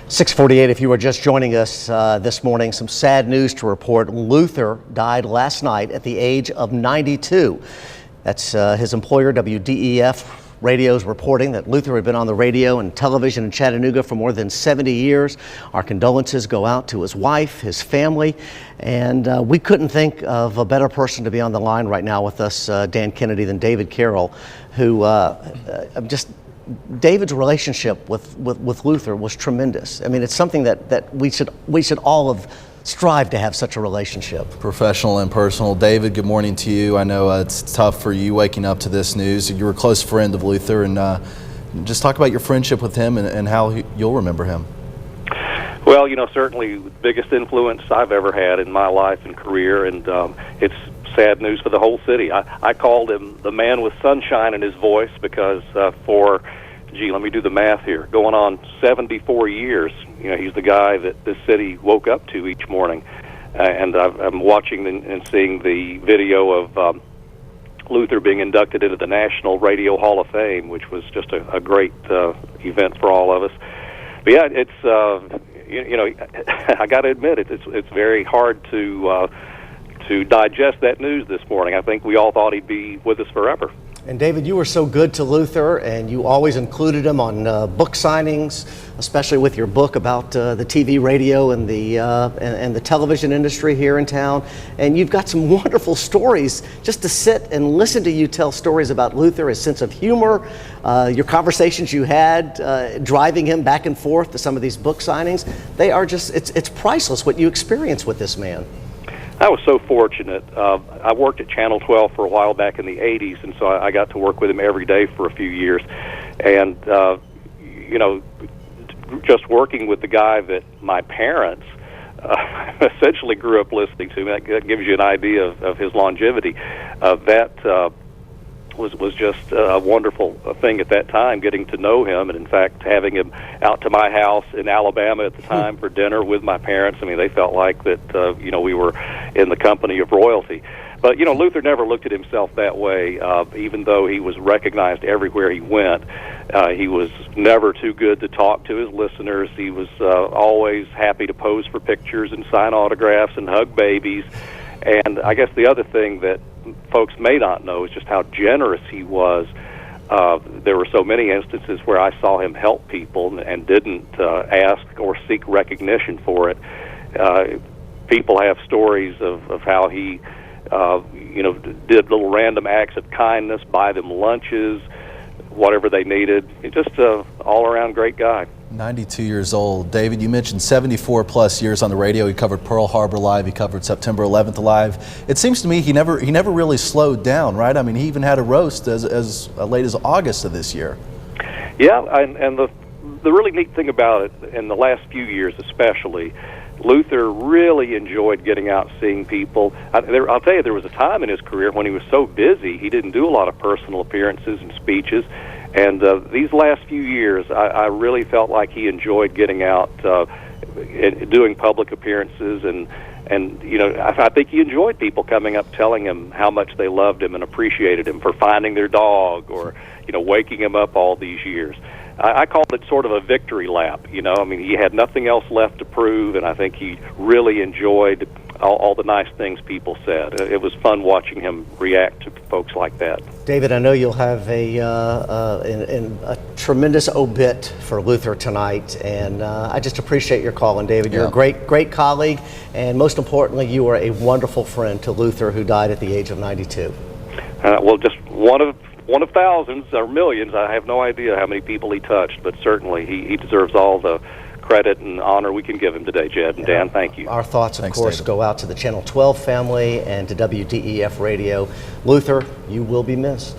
6:48, if you were just joining us this morning, some sad news to report. Luther died last night at the age of 92. That's his employer, WDEF Radio's reporting that Luther had been on the radio and television in Chattanooga for more than 70 years. Our condolences go out to his wife, his family, and we couldn't think of a better person to be on the line right now with us, Dan Kennedy, than David Carroll, who David's relationship with Luther was tremendous. I mean, it's something that we should all strive to have such a relationship. Professional and personal. David, good morning to you. I know it's tough for you waking up to this news. You were a close friend of Luther, and just talk about your friendship with him and how you'll remember him. Well, you know, certainly the biggest influence I've ever had in my life and career, and it's sad news for the whole city. I called him the man with sunshine in his voice because let me do the math here, going on 74 years, you know, he's the guy that this city woke up to each morning. And I'm watching and seeing the video of Luther being inducted into the National Radio Hall of Fame, which was just a great event for all of us. But yeah, it's, you know, I got to admit, it's very hard to digest that news this morning. I think we all thought he'd be with us forever. And David, you were so good to Luther, and you always included him on book signings, especially with your book about the TV, radio, and the television industry here in town. And you've got some wonderful stories just to sit and listen to you tell stories about Luther, his sense of humor, your conversations you had driving him back and forth to some of these book signings. They are just, it's priceless what you experience with this man. I was so fortunate. I worked at Channel 12 for a while back in the 80s, and so I got to work with him every day for a few years. And, you know, just working with the guy that my parents essentially grew up listening to, that gives you an idea of his longevity. That was just a wonderful thing at that time, getting to know him, and in fact having him out to my house in Alabama at the time for dinner with my parents. I mean, they felt like that, you know, we were in the company of royalty. But, you know, Luther never looked at himself that way, even though he was recognized everywhere he went. He was never too good to talk to his listeners. He was always happy to pose for pictures and sign autographs and hug babies. And I guess the other thing that folks may not know is just how generous he was. There were so many instances where I saw him help people and didn't ask or seek recognition for it. People have stories of how he, you know, did little random acts of kindness, buy them lunches, whatever they needed. Just an all-around great guy. 92 years old. David, you mentioned 74 plus years on the radio. He covered Pearl Harbor live. He covered September 11th live. It seems to me he never really slowed down, right? I mean, he even had a roast as late as August of this year. Yeah, and the really neat thing about it, in the last few years especially, Luther really enjoyed getting out seeing people. I'll tell you, there was a time in his career when he was so busy, he didn't do a lot of personal appearances and speeches. And these last few years, I really felt like he enjoyed getting out, doing public appearances, and you know, I think he enjoyed people coming up telling him how much they loved him and appreciated him for finding their dog or, you know, waking him up all these years. I called it sort of a victory lap, you know. I mean, he had nothing else left to prove, and I think he really enjoyed all the nice things people said. It was fun watching him react to folks like that. David, I know you'll have a tremendous obit for Luther tonight, and I just appreciate your call. And David, you're a great colleague, and most importantly, you are a wonderful friend to Luther, who died at the age of 92. Well, just one of thousands or millions. I have no idea how many people he touched, but certainly he deserves all the credit and honor we can give him today, Jed and Dan. Thank you. Our thoughts, of course, go out to the Channel 12 family and to WDEF Radio. Luther, you will be missed.